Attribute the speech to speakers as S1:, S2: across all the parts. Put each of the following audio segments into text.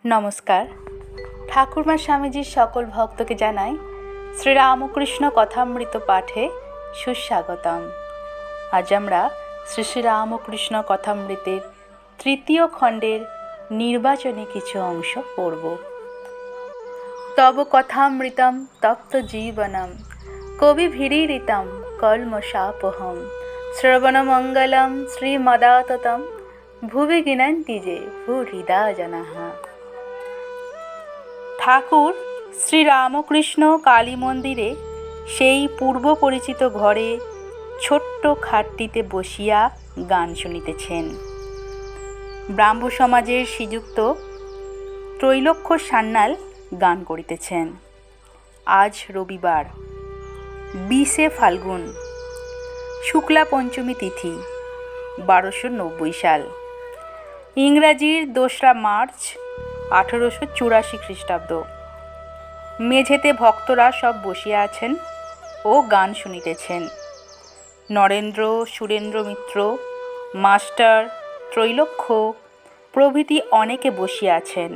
S1: নমস্কার। ঠাকুরমা স্বামীজির সকল ভক্তকে জানাই শ্রীরামকৃষ্ণ কথামৃত পাঠে সুস্বাগতম। আজ আমরা শ্রী শ্রীরামকৃষ্ণ কথামৃতের তৃতীয় খণ্ডের নির্বাচনে কিছু অংশ পড়ব। তব কথামৃতম তপ্ত জীবনম কবিভিরীরিতম কলমশাপহম শ্রবণমঙ্গলম শ্রীমদাততম ভুবি গিনন্তি যে ভূহৃদা জনাঃ। ঠাকুর শ্রীরামকৃষ্ণ কালী মন্দিরে সেই পূর্ব পরিচিত ঘরে ছোট্ট খাটটিতে বসিয়া গান শুনিতেছেন। ব্রাহ্ম সমাজের শ্রীযুক্ত ত্রৈলোক্য সান্যাল গান করিতেছেন। আজ রবিবার 20শে ফাল্গুন, শুক্লা পঞ্চমী তিথি, 1290 সাল। ইংরাজির 2রা মার্চ 1884 খ্রিস্টাব্দ। মেঝেতে ভক্তরা সব বসিয়া আছেন ও গান শুনিতেছেন। নরেন্দ্র, সুরেন্দ্র মিত্র, মাস্টার, ত্রৈলোক্য প্রভৃতি অনেকে বসিয়া আছেন।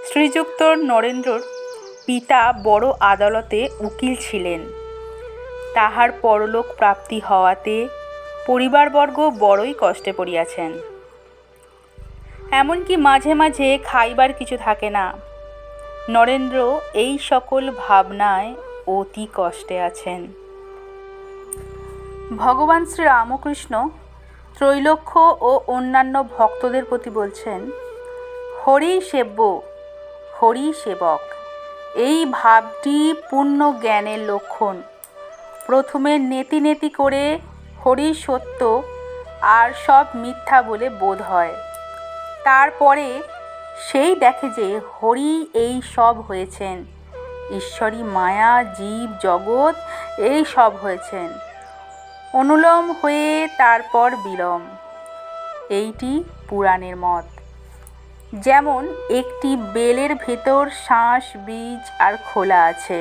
S1: শ্রীযুক্ত নরেন্দ্রর পিতা বড় আদালতে উকিল ছিলেন। তাহার পরলোক প্রাপ্তি হওয়াতে পরিবারবর্গ বড়ই কষ্টে পড়িয়াছেন। এমনকি মাঝে মাঝে খাইবার কিছু থাকে না। নরেন্দ্র এই সকল ভাবনায় অতি কষ্টে আছেন। ভগবান শ্রী রামকৃষ্ণ ত্রৈলোক্য ও অন্যান্য ভক্তদের প্রতি বলছেন, হরি সেব্য, হরি সেবক। এই ভাবটি পূর্ণ জ্ঞানের লক্ষণ। প্রথমে নেতি নেতি করে হরি সত্য আর সব মিথ্যা বলে বোধ হয়। তারপরে সেই দেখে যে হরি এই সব হয়েছেন, ঈশ্বরী মায়া, জীব জগৎ এই সব হয়েছেন। অনুলোম হয়ে তারপর বিলোম। এইটি পুরাণের মত। যেমন একটি বেলের ভেতর শাঁস, বীজ আর খোলা আছে।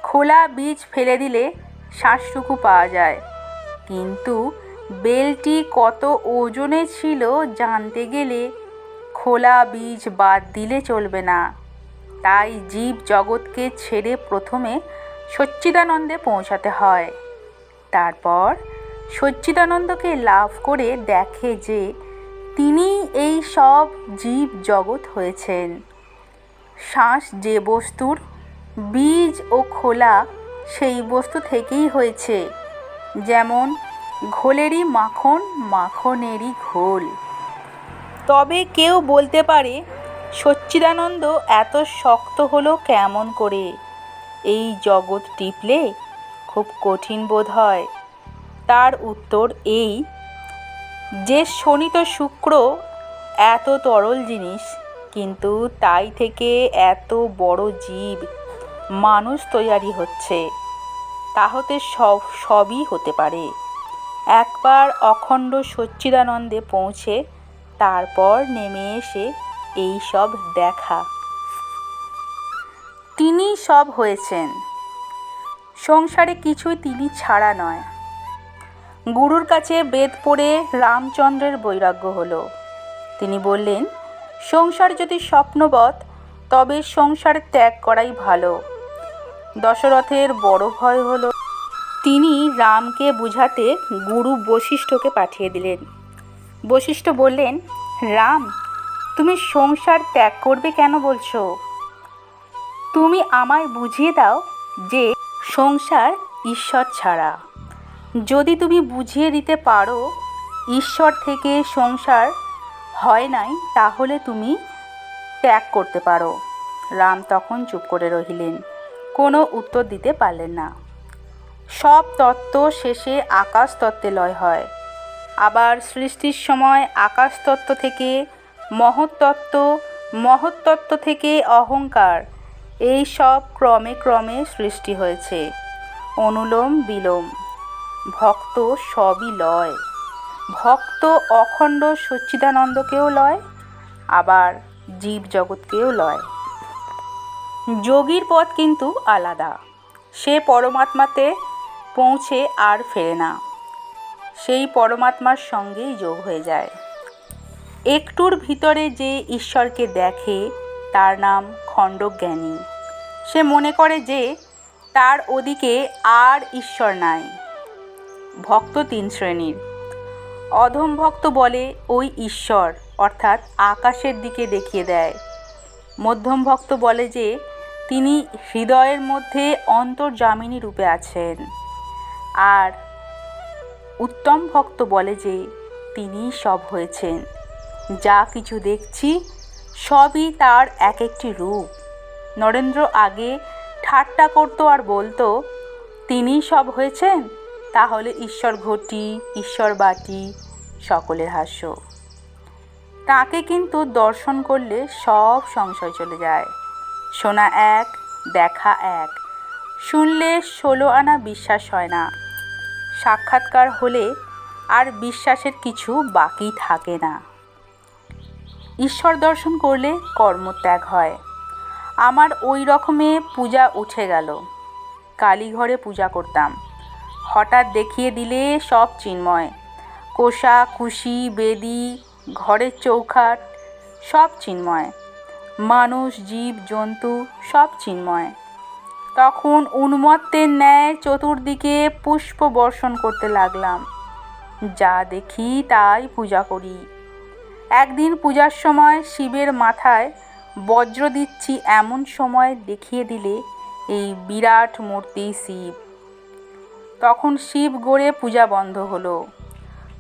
S1: খোলা বীজ ফেলে দিলে শাঁসটুকু পাওয়া যায়, কিন্তু বেলটি কত ওজনে ছিল জানতে গেলে খোলা বীজ বাদ দিলে চলবে না। তাই জীব জগৎকে ছেড়ে প্রথমে সচ্চিদানন্দে পৌঁছাতে হয়। তারপর সচ্চিদানন্দকে লাভ করে দেখে যে তিনি এই সব জীব জগৎ হয়েছেন। শ্বাস যে বস্তুর, বীজ ও খোলা সেই বস্তু থেকেই হয়েছে। যেমন ঘোলেরই মাখন, মাখনেরই ঘোল। তবে কেউ বলতে পারে, সচ্চিদানন্দ এত শক্ত হলো কেমন করে? এই জগৎ টিপলে খুব কঠিন বোধ হয়। তার উত্তর এই যে শনি তো শুক্র এত তরল জিনিস, কিন্তু তাই থেকে এত বড় জীব মানুষ তৈয়ারি হচ্ছে। তাহতে সবই হতে পারে। একবার অখণ্ড সচ্চিদানন্দে পৌঁছে তারপর নেমে এসে এই সব দেখা। তিনি সব হয়েছেন। সংসারে কিছুই তিনি ছাড়া নয়। গুরুর কাছে বেদ পড়ে রামচন্দ্রের বৈরাগ্য হলো। তিনি বললেন, সংসার যদি স্বপ্নবৎ তবে সংসার ত্যাগ করাই ভালো। দশরথের বড় ভয় হলো। তিনি রামকে বুঝাতে গুরু বশিষ্ঠকে পাঠিয়ে দিলেন। বশিষ্ঠ বললেন, রাম, তুমি সংসার ত্যাগ করবে কেন বলছো? তুমি আমায় বুঝিয়ে দাও যে সংসার ঈশ্বর ছাড়া। যদি তুমি বুঝিয়ে দিতে পারো ঈশ্বর থেকে সংসার হয় নাই, তাহলে তুমি ত্যাগ করতে পারো। রাম তখন চুপ করে রহিলেন, কোনো উত্তর দিতে পারলেন না। সব তত্ত্ব শেষে আকাশ তত্ত্বে লয় হয়। আবার সৃষ্টির সময় আকাশ তত্ত্ব থেকে মহত্তত্ত্ব, মহত্তত্ত্ব থেকে অহংকার, এই সব ক্রমে ক্রমে সৃষ্টি হয়েছে। অনুলোম বিলোম। ভক্ত সবই লয়। ভক্ত অখণ্ড সচ্চিদানন্দকেও লয়, আবার জীব জগৎকেও লয়। যোগীর পথ কিন্তু আলাদা। সে পরমাত্মাতে পৌঁছে আর ফেরে না, সেই পরমাত্মার সঙ্গেই যোগ হয়ে যায়। একটুর ভিতরে যে ঈশ্বরকে দেখে তার নাম খণ্ডজ্ঞানী। সে মনে করে যে তার ওদিকে আর ঈশ্বর নাই। ভক্ত তিন শ্রেণীর। অধম ভক্ত বলে ওই ঈশ্বর অর্থাৎ আকাশের দিকে দেখিয়ে দেয়। মধ্যম ভক্ত বলে যে তিনি হৃদয়ের মধ্যে অন্তর্যামিনী রূপে আছেন। আর উত্তম ভক্ত বলে যে তিনি সব হয়েছেন, যা কিছু দেখছি সবই তার এক একটি রূপ। নরেন্দ্র আগে ঠাট্টা করতো আর বলতো তিনি সব হয়েছেন, তাহলে ঈশ্বর ঘটি, ঈশ্বর বাটি, সকলের হাস্য। তাকে কিন্তু দর্শন করলে সব সংশয় চলে যায়। শোনা এক, দেখা এক, শুনলে 16 আনা বিশ্বাস হয় না। সাক্ষাৎকার হলে আর বিশ্বাসের কিছু বাকি থাকে না। ঈশ্বর দর্শন করলে কর্মত্যাগ হয়। আমার ওই রকমে পূজা উঠে গেল। কালীঘরে পূজা করতাম, হঠাৎ দেখিয়ে দিলে সব চিন্ময়। কোষা, কুশি, বেদি, ঘরের চৌখাট সব চিন্ময়। মানুষ, জীব, জন্তু সব চিন্ময়। তখন উন্মত্তের ন্যায় চতুর্দিকে পুষ্প বর্ষণ করতে লাগলাম। যা দেখি তাই পূজা করি। একদিন পূজার সময় শিবের মাথায় বজ্র দিচ্ছি এমন সময় দেখিয়ে দিলে এই বিরাট মূর্তি শিব। তখন শিব গড়ে পূজা বন্ধ হলো।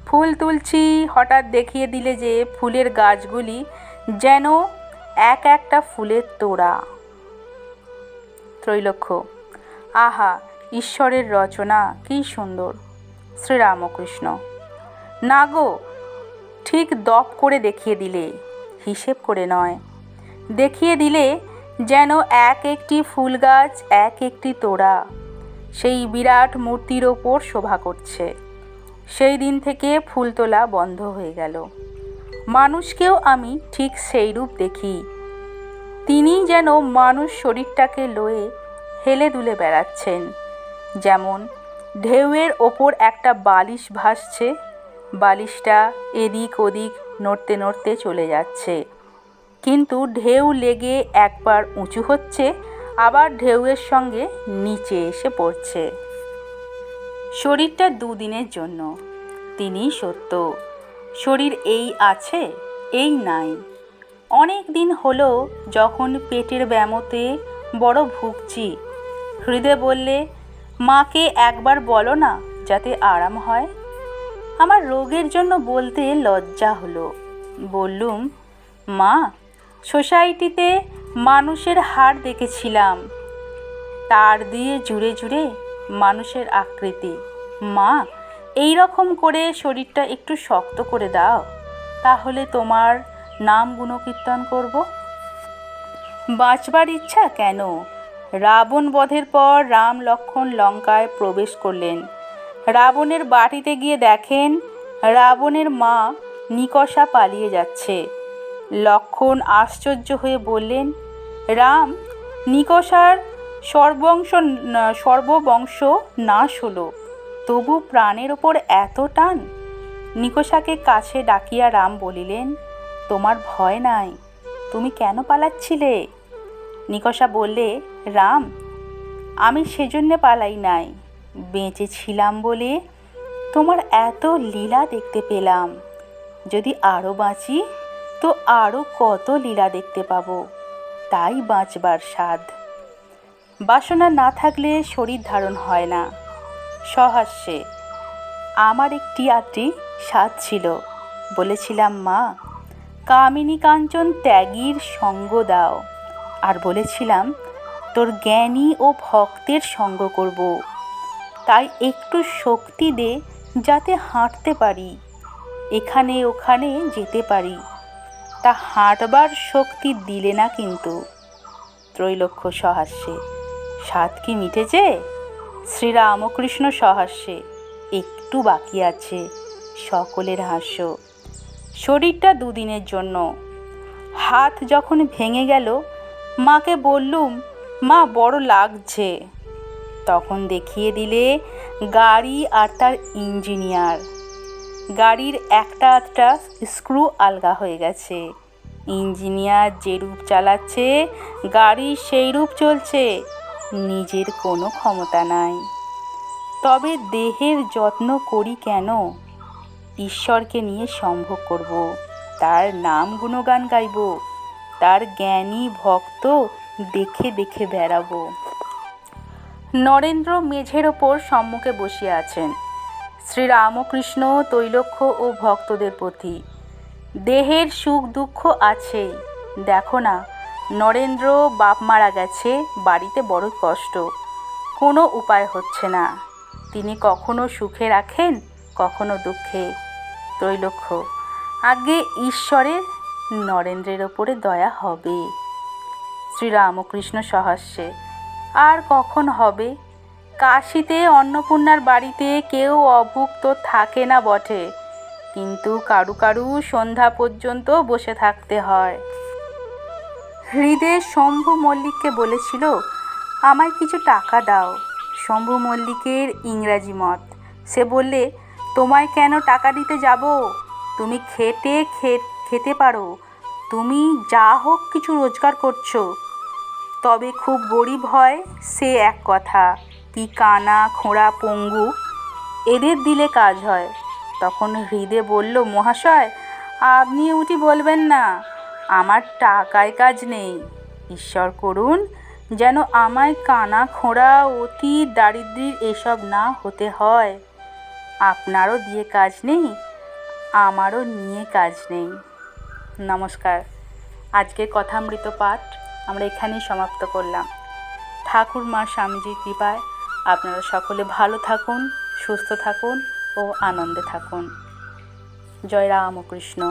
S1: ফুল তুলছি, হঠাৎ দেখিয়ে দিলে যে ফুলের গাছগুলি যেন এক একটা ফুলের তোড়া। ত্রৈলোক্য: আহা, ঈশ্বরের রচনা কি সুন্দর! শ্রীরামকৃষ্ণ: না গো, ঠিক দপ করে দেখিয়ে দিলে, হিসেব করে নয়। দেখিয়ে দিলে যেন এক একটি ফুল গাছ এক একটি তোড়া সেই বিরাট মূর্তির ওপর শোভা করছে। সেই দিন থেকে ফুল তোলা বন্ধ হয়ে গেল। মানুষকেও আমি ঠিক সেই রূপ দেখি। তিনি যেন মানুষ শরীরটাকে লয়ে হেলে দুলে বেড়াচ্ছেন। যেমন ঢেউয়ের ওপর একটা বালিশ ভাসছে, বালিশটা এদিক ওদিক নড়তে নড়তে চলে যাচ্ছে, কিন্তু ঢেউ লেগে একবার উঁচু হচ্ছে, আবার ঢেউয়ের সঙ্গে নিচে এসে পড়ছে। শরীরটা দুদিনের জন্য, তিনি সত্য। শরীর এই আছে, এই নাই। অনেক দিন হলো যখন পেটের ব্যামোতে বড় ভুগছি। হৃদয় বললে, মাকে একবার বলো না যাতে আরাম হয়। আমার রোগের জন্য বলতে লজ্জা হলো। বললুম, মা, সোসাইটিতে মানুষের হাড় দেখেছিলাম, তার দিয়ে জুড়ে জুড়ে মানুষের আকৃতি। মা, এই রকম করে শরীরটা একটু শক্ত করে দাও, তাহলে তোমার নাম গুণকীর্তন করব। বাঁচবার ইচ্ছা কেন? রাবণ বধের পর রাম লক্ষ্মণ লঙ্কায় প্রবেশ করলেন। রাবণের বাটিতে গিয়ে দেখেন রাবণের মা নিকষা পালিয়ে যাচ্ছে। লক্ষ্মণ আশ্চর্য হয়ে বললেন, রাম, নিকষার সর্ববংশ নাশ হলো, তবু প্রাণের ওপর এত টান। নিকষাকে কাছে ডাকিয়া রাম বলিলেন, তোমার ভয় নাই, তুমি কেন পালাচ্ছিলে? নিকষা বললে, রাম, আমি সেজন্যে পালাই নাই, বেঁচে ছিলাম বলে তোমার এত লীলা দেখতে পেলাম। যদি আরও বাঁচি তো আরও কত লীলা দেখতে পাবো, তাই বাঁচবার স্বাদ। বাসনা না থাকলে শরীর ধারণ হয় না। সহাস্যে: আমার একটি আটটি স্বাদ ছিল। বলেছিলাম, মা, কামিনী কাঞ্চন ত্যাগীর সঙ্গ দাও। আর বলেছিলাম, তোর জ্ঞানী ও ভক্তের সঙ্গ করব। তাই একটু শক্তি দে যাতে হাঁটতে পারি, এখানে ওখানে যেতে পারি। তা হাঁটবার শক্তি দিলে না কিন্তু। ত্রৈলোক্য সহাস্যে: স্বাদ কি মিটেছে? শ্রীরামকৃষ্ণ সহাস্যে: একটু বাকি আছে। সকলের হাস্য। শরীরটা দুদিনের জন্য। হাত যখন ভেঙে গেল, মাকে বললুম, মা, বড় লাগছে। তখন দেখিয়ে দিলে গাড়ি আর তার ইঞ্জিনিয়ার। গাড়ির একটা আধটা স্ক্রু আলগা হয়ে গেছে। ইঞ্জিনিয়ার যে রূপ চালাচ্ছে গাড়ি সেই রূপ চলছে, নিজের কোনো ক্ষমতা নাই। তবে দেহের যত্ন করি কেন? ঈশ্বরকে নিয়ে সম্ভোগ করব, তার নাম গুণগান গাইব, তার জ্ঞানী ভক্ত দেখে দেখে বেড়াবো। নরেন্দ্র মেঝের ওপর সম্মুখে বসিয়া আছেন। শ্রীরামকৃষ্ণ তৈলক্ষ ও ভক্তদের প্রতি। দেহের সুখ দুঃখ আছেই। দেখো না, নরেন্দ্র বাপ মারা গেছে, বাড়িতে বড় কষ্ট, কোনো উপায় হচ্ছে না। তিনি কখনো সুখে রাখেন, কখনো দুঃখে। তৈলক্ষ: আগে ঈশ্বরের নরেন্দ্রের ওপরে দয়া হবে। শ্রীরামকৃষ্ণ সহাস্যে: আর কখন হবে? কাশীতে অন্নপূর্ণার বাড়িতে কেউ অভুক্ত থাকে না বটে, কিন্তু কারু কারু সন্ধ্যা পর্যন্ত বসে থাকতে হয়। হৃদে শম্ভু মল্লিককে বলেছিল, আমায় কিছু টাকা দাও। শম্ভু মল্লিকের ইংরাজি মত। সে বললে, তোমায় কেন টাকা দিতে যাব? তুমি খেতে পারো, তুমি যা হোক কিছু রোজগার করছো। তবে খুব গরিব হয় সে এক কথা, কি কানা খোঁড়া পঙ্গু, এদের দিলে কাজ হয়। তখন হৃদে বলল, মহাশয় আপনি উঠি বলবেন না, আমার টাকায় কাজ নেই। ঈশ্বর করুন যেন আমায় কানা খোঁড়া অতি দারিদ্র্যের এসব না হতে হয়। আপনারও দিয়ে কাজ নেই, আমারও নিয়ে কাজ নেই। নমস্কার। আজকের কথামৃত পাঠ আমরা এখানেই সমাপ্ত করলাম। ঠাকুর মা স্বামীজির কৃপায় আপনারা সকলে ভালো থাকুন, সুস্থ থাকুন ও আনন্দে থাকুন। জয় রামকৃষ্ণ।